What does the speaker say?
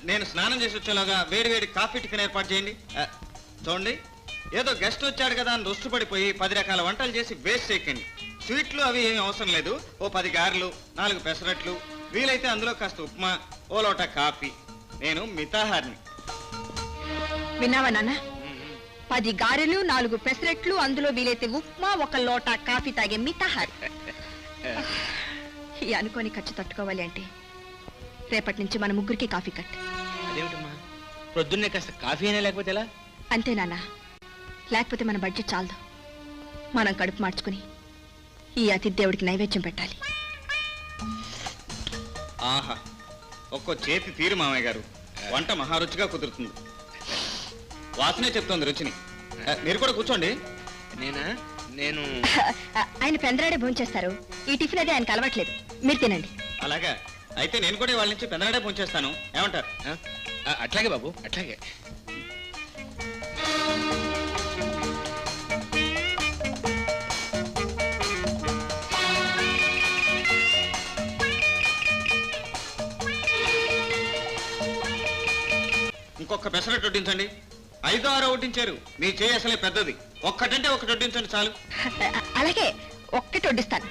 నేను స్నానం చేసి వచ్చేలాగా వేడి వేడి కాఫీ టిఫిన్ ఏర్పాటు చేయండి. చూడండి, ఏదో గెస్ట్ వచ్చాడు కదా అని రుష్టుపడిపోయి 10 రకాల వంటలు చేసి వేస్ట్ చేయకండి. స్వీట్లు అవి ఏమీ అవసరం లేదు. ఓ 10 గారెలు, 4 పెసరట్లు, వీలైతే అందులో కాస్త ఉప్మా, ఓ లోట కాఫీ. నేను మితాహారిని. విన్నావా నాన్న? 10 గారెలు, 4 పెసరట్లు, అందులో వీలైతే ఉప్మా, 1 లోటా కాఫీ తాగే మితాహారి. ఈ అనుకోని ఖర్చు తట్టుకోవాలి అంటే రేపటి నుంచి మన ముగ్గురికి కాఫీ కట్. అదేమిటమ్మా, ప్రొద్దున్నే కాస్త కాఫీ అయినా లేకపోతే ఎలా? అంతే నాన్న, లేకపోతే మన బడ్జెట్ చాలదు. మనం కడుపు మార్చుకుని ఈ అతిథి దేవుడికి నైవేద్యం పెట్టాలి. ఆహా, ఒక్కో చేతి తీరు మామయ్య గారు. వంట మహారుచిగా కుదురుతుంది. వాసనే చెప్తోంది రుచిని. మీరు కూడా కూర్చోండి. నేను ఆయన పెందరాడే భోంచేస్తారు. ఈ టిఫిన్ అది ఆయనకు అలవాట్లేదు. మీరు తినండి. అలాగా అయితే నేను కూడా వాళ్ళ నుంచి పెందరాడే భోంచేస్తాను. ఏమంటారు? అట్లాగే బాబు, అట్లాగే. ఇంకొక పెసరట్టు వడ్డించండి. 5, 6 వడ్డించారు. మీ చేయి అసలే పెద్దది. ఒక్కటంటే ఒకటి వడ్డించండి చాలు. అలాగే ఒక్కటి వడ్డిస్తాను.